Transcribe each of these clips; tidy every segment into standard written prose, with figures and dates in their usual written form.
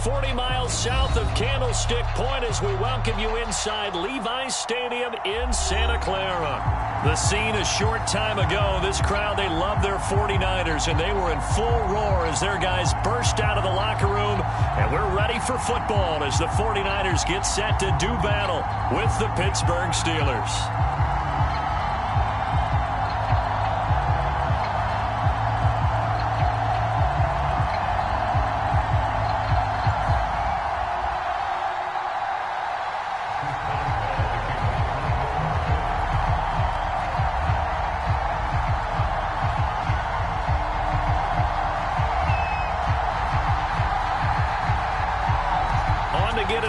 40 miles south of Candlestick Point as we welcome you inside Levi's Stadium in Santa Clara. The scene a short time ago, this crowd, they love their 49ers, and they were in full roar as their guys burst out of the locker room, and we're ready for football as the 49ers get set to do battle with the Pittsburgh Steelers.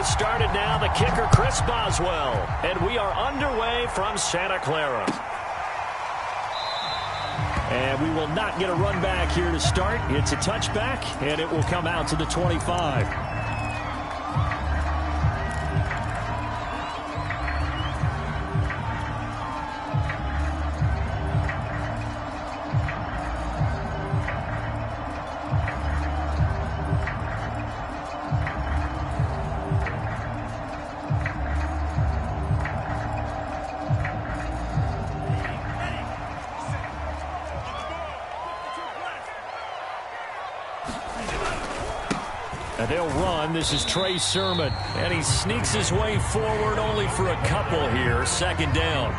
Started now, the kicker Chris Boswell, and we are underway from Santa Clara. And we will not get a run back here to start. It's a touchback, and it will come out to the 25. And they'll run. This is Trey Sermon. And he sneaks his way forward only for a couple here. Second down.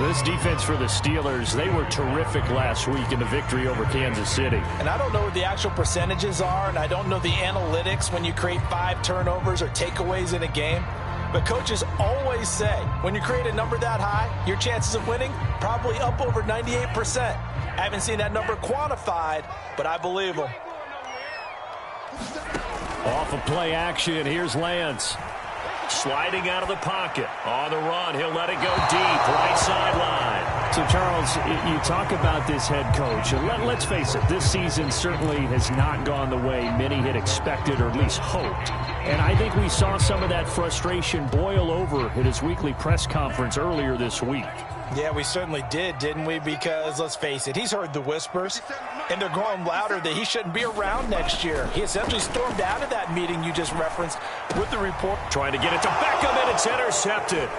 This defense for the Steelers, they were terrific last week in the victory over Kansas City. And I don't know what the actual percentages are, and I don't know the analytics when you create 5 turnovers or takeaways in a game. But coaches always say, when you create a number that high, your chances of winning probably up over 98%. I haven't seen that number quantified, but I believe them. Off of play action, here's Lance. Sliding out of the pocket. On the run, he'll let it go deep, right sideline. So, Charles, you talk about this head coach. Let's face it, this season certainly has not gone the way many had expected or at least hoped. And I think we saw some of that frustration boil over at his weekly press conference earlier this week. Yeah, we certainly did, didn't we? Because, let's face it, he's heard the whispers, and they're growing louder that he shouldn't be around next year. He essentially stormed out of that meeting you just referenced with the report. Trying to get it to Beckham, and it's intercepted.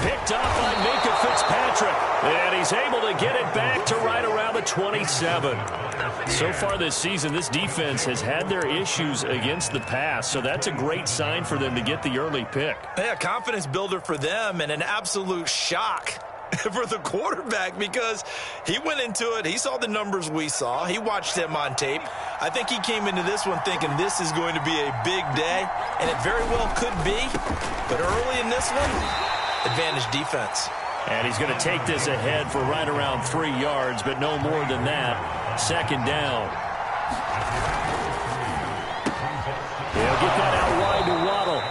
Picked up by Minka Fitzpatrick, and he's able to get it back to right around the 27. So far this season, this defense has had their issues against the pass, so that's a great sign for them to get the early pick. Yeah, confidence builder for them, and an absolute shock for the quarterback because he went into it. He saw the numbers we saw. He watched them on tape. I think he came into this one thinking this is going to be a big day, and it very well could be. But early in this one, advantage defense. And he's going to take this ahead for right around 3 yards, but no more than that. Second down. He'll get that out wide to Waddle.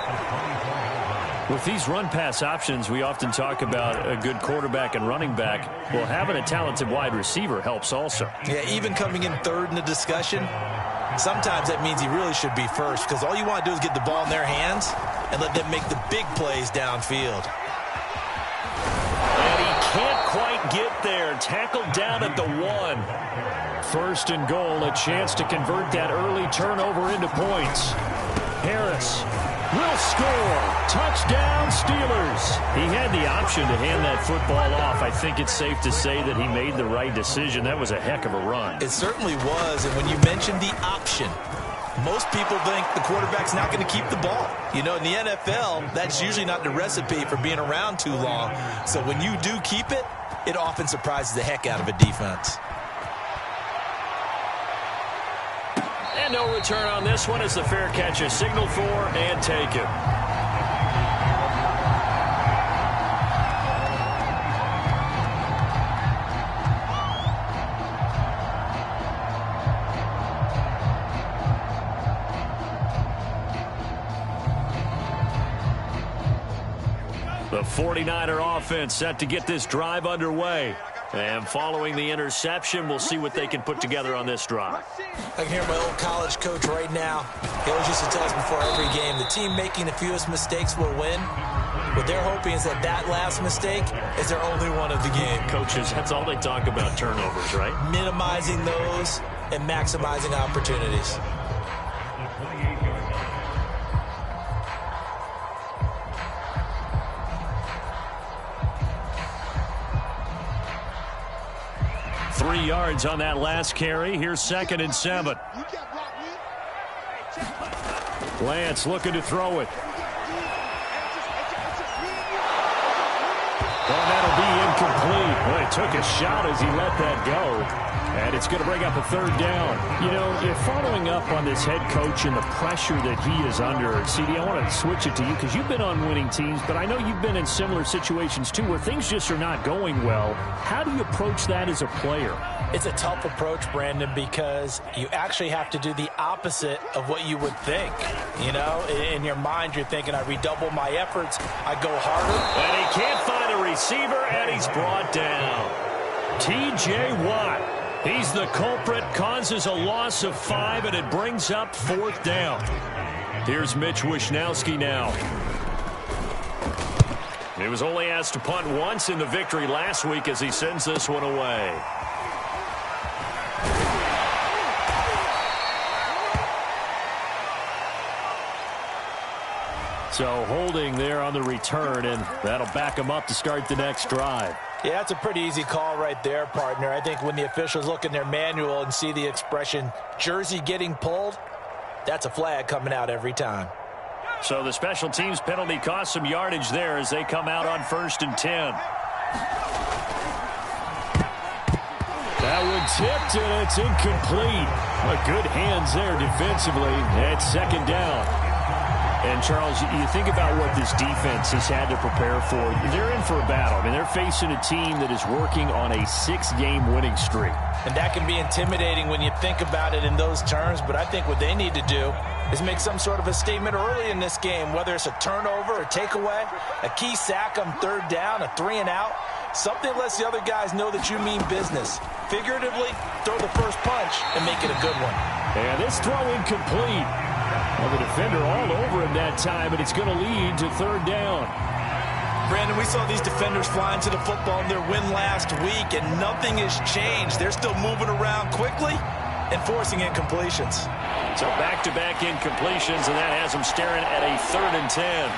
With these run-pass options, we often talk about a good quarterback and running back. Well, having a talented wide receiver helps also. Yeah, even coming in third in the discussion, sometimes that means he really should be first because all you want to do is get the ball in their hands and let them make the big plays downfield. And he can't quite get there. Tackled down at the 1. First and goal, a chance to convert that early turnover into points. Harris will score. Touchdown, Steelers. He had the option to hand that football off. I think it's safe to say that he made the right decision. That was a heck of a run. It certainly was, and when you mentioned the option, most people think the quarterback's not going to keep the ball. You know, in the NFL, that's usually not the recipe for being around too long. So when you do keep it, it often surprises the heck out of a defense. And no return on this one as the fair catch is signaled for and taken. The 49er offense set to get this drive underway. And following the interception, we'll see what they can put together on this drive. I can hear my old college coach right now. He always used to tell us before every game, the team making the fewest mistakes will win. What they're hoping is that that last mistake is their only one of the game. Coaches, that's all they talk about, turnovers, right? Minimizing those and maximizing opportunities. 3 yards on that last carry. Here's 2nd and 7. Lance looking to throw it. Oh, that'll be incomplete. Well, he took a shot as he let that go. And it's going to bring up a 3rd down. You know, you're following up on this head coach and the pressure that he is under. CD, I want to switch it to you because you've been on winning teams, but I know you've been in similar situations too where things just are not going well. How do you approach that as a player? It's a tough approach, Brandon, because you actually have to do the opposite of what you would think. You know, in your mind, you're thinking, I redouble my efforts, I go harder. And he can't find a receiver, and he's brought down. T.J. Watt. He's the culprit, causes a loss of 5, and it brings up 4th down. Here's Mitch Wishnowski now. He was only asked to punt once in the victory last week as he sends this one away. So holding there on the return, and that'll back him up to start the next drive. Yeah, that's a pretty easy call right there, partner. I think when the officials look in their manual and see the expression jersey getting pulled, that's a flag coming out every time. So the special teams penalty cost some yardage there as they come out on 1st and 10. That one tipped, and it's incomplete. But good hands there defensively. It's 2nd down. And, Charles, you think about what this defense has had to prepare for. They're in for a battle. I mean, they're facing a team that is working on a 6-game winning streak. And that can be intimidating when you think about it in those terms, but I think what they need to do is make some sort of a statement early in this game, whether it's a turnover or takeaway, a key sack on 3rd down, a 3-and-out, something lets the other guys know that you mean business. Figuratively, throw the first punch and make it a good one. And this throw incomplete. Well, the defender all over him that time, and it's going to lead to 3rd down. Brandon, we saw these defenders flying to the football in their win last week, and nothing has changed. They're still moving around quickly and forcing incompletions. So back-to-back incompletions, and that has them staring at a 3rd and 10.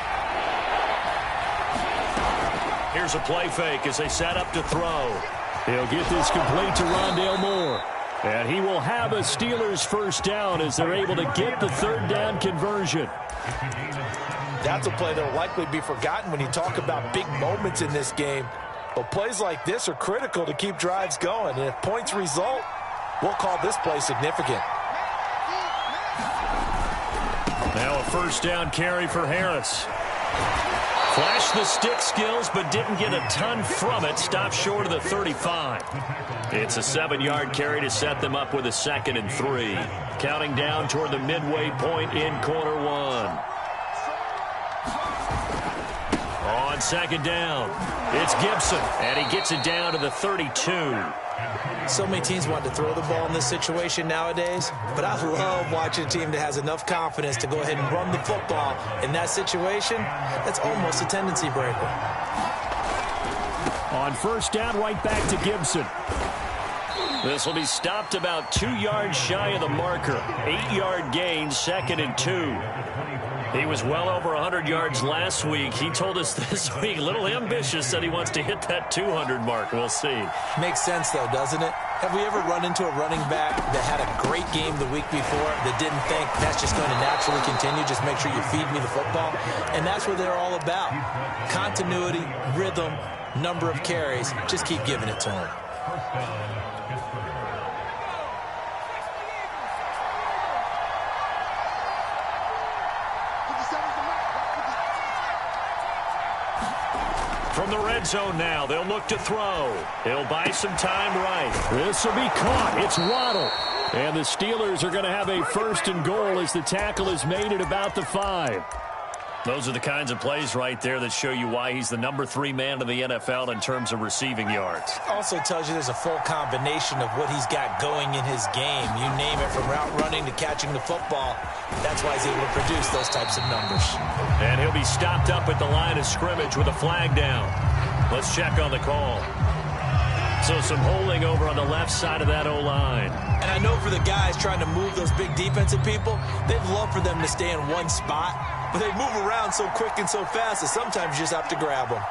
Here's a play fake as they set up to throw. He'll get this complete to Rondale Moore. And he will have a Steelers 1st down as they're able to get the 3rd down conversion. That's a play that will likely be forgotten when you talk about big moments in this game. But plays like this are critical to keep drives going. And if points result, we'll call this play significant. Now a 1st down carry for Harris. Flashed the stick skills, but didn't get a ton from it. Stopped short of the 35. It's a 7-yard carry to set them up with a 2nd and 3. Counting down toward the midway point in quarter 1. On 2nd down, it's Gibson, and he gets it down to the 32. So many teams want to throw the ball in this situation nowadays, but I love watching a team that has enough confidence to go ahead and run the football. In that situation, that's almost a tendency breaker. On 1st down, right back to Gibson. This will be stopped about 2 yards shy of the marker. 8-yard gain, 2nd and 2. He was well over 100 yards last week. He told us this week, a little ambitious, said he wants to hit that 200 mark. We'll see. Makes sense, though, doesn't it? Have we ever run into a running back that had a great game the week before that didn't think that's just going to naturally continue? Just make sure you feed me the football. And that's what they're all about. Continuity, rhythm, number of carries. Just keep giving it to him. From the red zone now, they'll look to throw. He'll buy some time right. This will be caught. It's Waddle. And the Steelers are going to have a 1st and goal as the tackle is made at about the 5. Those are the kinds of plays right there that show you why he's the number 3 man in the NFL in terms of receiving yards. Also tells you there's a full combination of what he's got going in his game. You name it, from route running to catching the football. That's why he's able to produce those types of numbers. And he'll be stopped up at the line of scrimmage with a flag down. Let's check on the call. So some holding over on the left side of that O-line. And I know for the guys trying to move those big defensive people, they'd love for them to stay in one spot. But they move around so quick and so fast that sometimes you just have to grab them.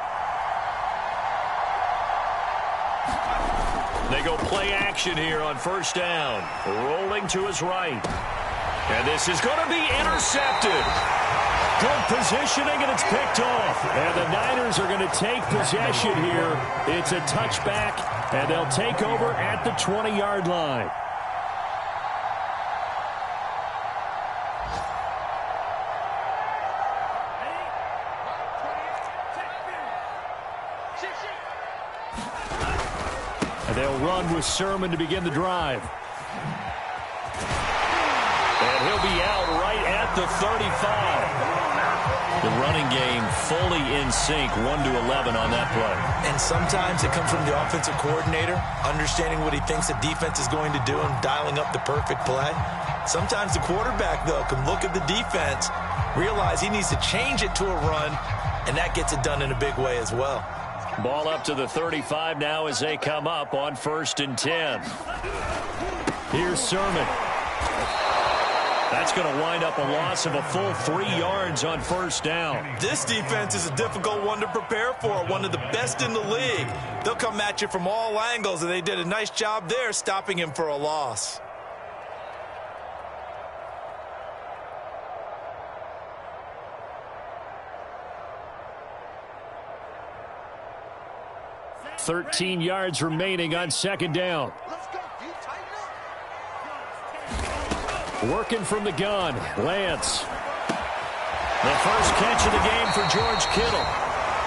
They go play action here on first down. Rolling to his right. And this is going to be intercepted. Good positioning, and it's picked off. And the Niners are going to take possession here. It's a touchback, and they'll take over at the 20-yard line. And they'll run with Sermon to begin the drive. And he'll be out right at the 35. The running game fully in sync, 1-11 on that play. And sometimes it comes from the offensive coordinator, understanding what he thinks the defense is going to do and dialing up the perfect play. Sometimes the quarterback, though, can look at the defense, realize he needs to change it to a run, and that gets it done in a big way as well. Ball up to the 35 now as they come up on 1st and 10. Here's Sermon. That's going to wind up a loss of a full 3 yards on first down. This defense is a difficult one to prepare for, one of the best in the league. They'll come at you from all angles, and they did a nice job there stopping him for a loss. $13 yards remaining on second down. Working from the gun, Lance. The first catch of the game for George Kittle.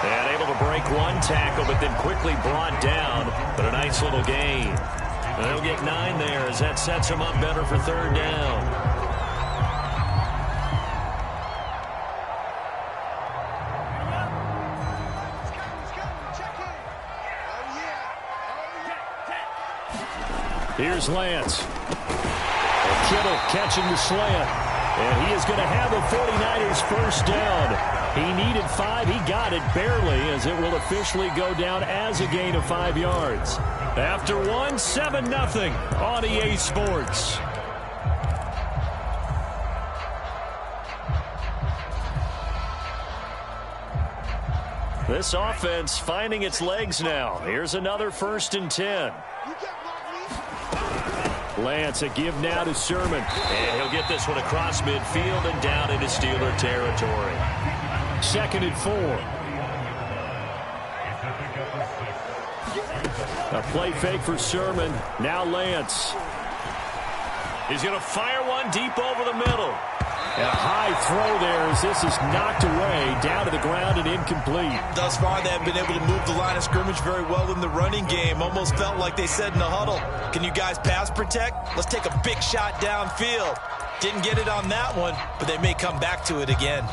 And able to break one tackle, but then quickly brought down. But a nice little gain. And they'll get 9 there as that sets them up better for third down. Here's Lance. Kittle catching the slant. And he is going to have the 49ers first down. He needed 5. He got it barely, as it will officially go down as a gain of 5 yards. After 1, 7-0 on EA Sports. This offense finding its legs now. Here's another 1st and 10. Lance, a give now to Sermon. And he'll get this one across midfield and down into Steeler territory. 2nd and 4. A play fake for Sermon. Now Lance. He's going to fire one deep over the middle. And a high throw there as this is knocked away, down to the ground and incomplete. Thus far, they have been able to move the line of scrimmage very well in the running game. Almost felt like they said in the huddle, can you guys pass protect? Let's take a big shot downfield. Didn't get it on that one, but they may come back to it again.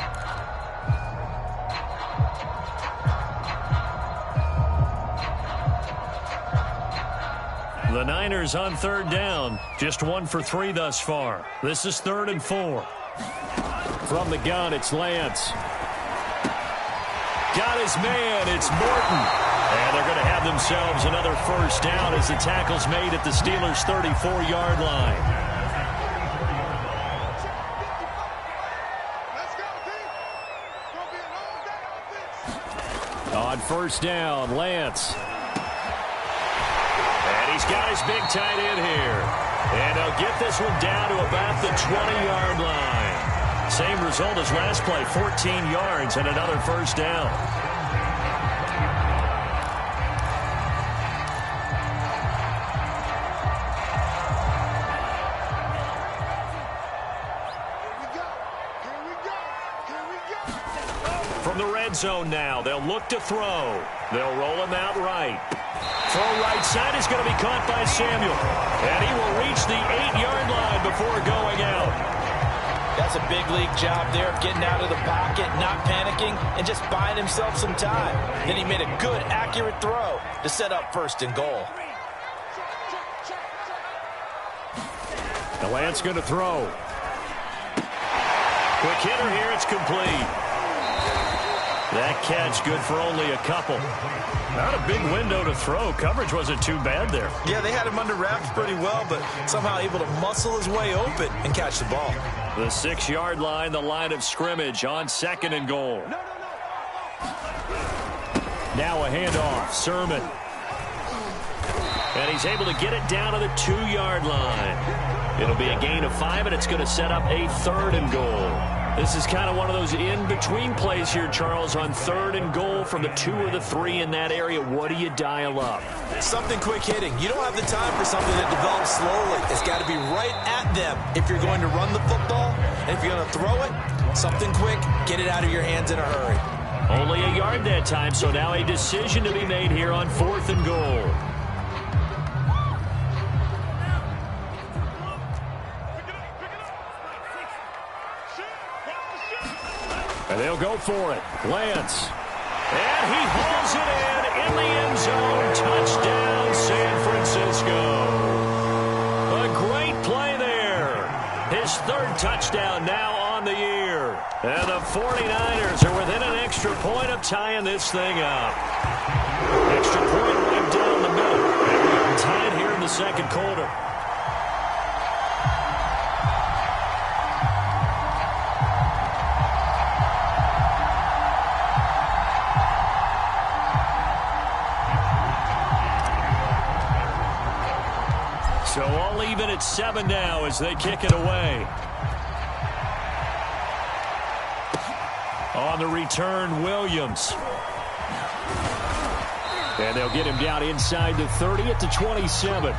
The Niners on third down, just 1 for 3 thus far. This is 3rd and 4. From the gun, it's Lance. Got his man, it's Morton. And they're going to have themselves another first down as the tackle's made at the Steelers' 34-yard line. On first down, Lance. And he's got his big tight end here. And they'll get this one down to about the 20-yard line. Same result as last play, 14 yards and another first down. From the red zone now, they'll look to throw. They'll roll him out right. Throw right side is going to be caught by Samuel. And he will reach the 8-yard line before going out. That's a big league job there of getting out of the pocket, not panicking, and just buying himself some time. Then he made a good, accurate throw to set up 1st and goal. The Lance going to throw. Quick hitter here, it's complete. That catch good for only a couple. Not a big window to throw. Coverage wasn't too bad there. Yeah, they had him under wraps pretty well, but somehow able to muscle his way open and catch the ball. The 6-yard line, the line of scrimmage on 2nd and goal. Now a handoff. Sermon. And he's able to get it down to the 2-yard line. It'll be a gain of 5, and it's going to set up a 3rd and goal. This is kind of one of those in-between plays here, Charles, on 3rd and goal from the 2 or the 3 in that area. What do you dial up? Something quick hitting. You don't have the time for something that develops slowly. It's got to be right at them if you're going to run the football. And if you're going to throw it, something quick, get it out of your hands in a hurry. Only a yard that time, so now a decision to be made here on 4th and goal. And they'll go for it. Lance. And he hauls it in the end zone. Touchdown, San Francisco. A great play there. His 3rd touchdown now on the year. And the 49ers are within an extra point of tying this thing up. Extra point right down the middle. And we are tied here in the 2nd quarter. So all even at 7 now as they kick it away. On the return, Williams. And they'll get him down inside the 30 at the 27.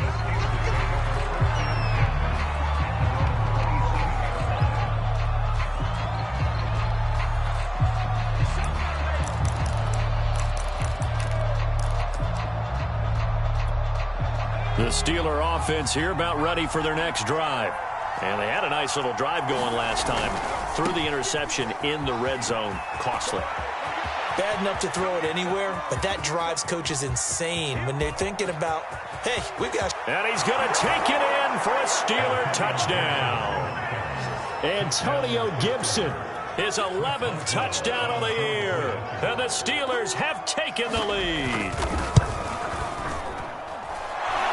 The Steeler offense here about ready for their next drive. And they had a nice little drive going last time. Threw the interception in the red zone. Costly. Bad enough to throw it anywhere, but that drives coaches insane when they're thinking about, hey, we got... And he's going to take it in for a Steeler touchdown. Antonio Gibson, his 11th touchdown of the year. And the Steelers have taken the lead.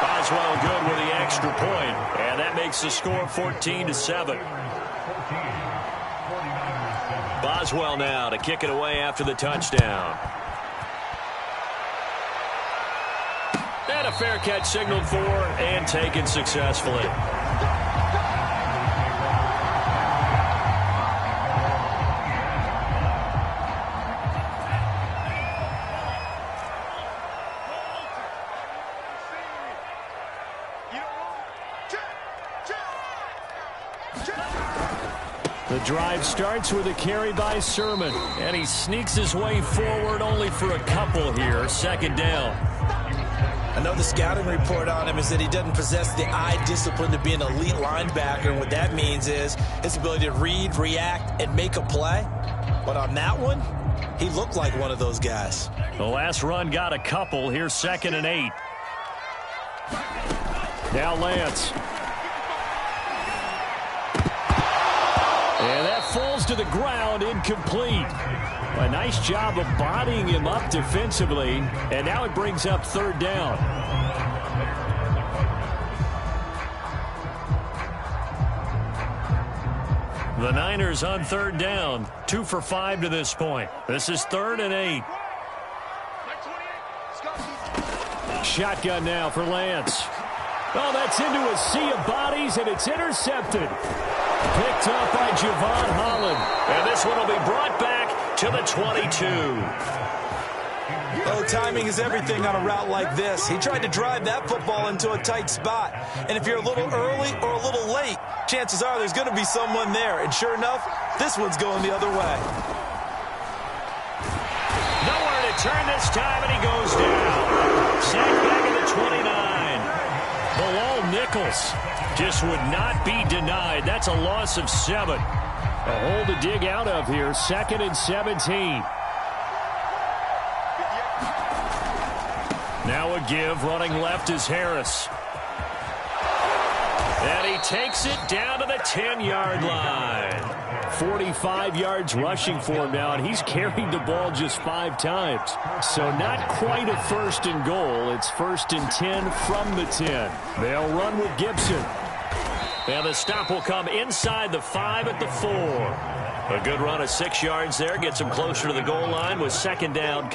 Boswell good with the extra point, and that makes the score 14-7. Boswell now to kick it away after the touchdown. And a fair catch signaled for and taken successfully. The drive starts with a carry by Sermon, and he sneaks his way forward only for a couple here. 2nd down. I know the scouting report on him is that he doesn't possess the eye discipline to be an elite linebacker. And what that means is his ability to read, react, and make a play. But on that one, he looked like one of those guys. The last run got a couple. Here's 2nd and 8. Now Lance. And that falls to the ground, incomplete. A nice job of bodying him up defensively, and now it brings up 3rd down. The Niners on 3rd down, 2 for 5 to this point. This is 3rd and 8. Shotgun now for Lance. Oh, that's into a sea of bodies, and it's intercepted. Picked up by Javon Holland. And this one will be brought back to the 22. Oh, timing is everything on a route like this. He tried to drive that football into a tight spot. And if you're a little early or a little late, chances are there's going to be someone there. And sure enough, this one's going the other way. Nowhere to turn this time, and he goes down. Sacked back at the 29. Bilal Nichols just would not be denied. That's a loss of 7. A hole to dig out of here. 2nd and 17. Now a give. Running left is Harris. And he takes it down to the 10-yard line. 45 yards rushing for him now, and he's carried the ball just 5 times. So not quite a 1st and goal. It's 1st and 10 from the 10. They'll run with Gibson. And the stop will come inside the 5 at the 4. A good run of 6 yards there. Gets him closer to the goal line with 2nd down.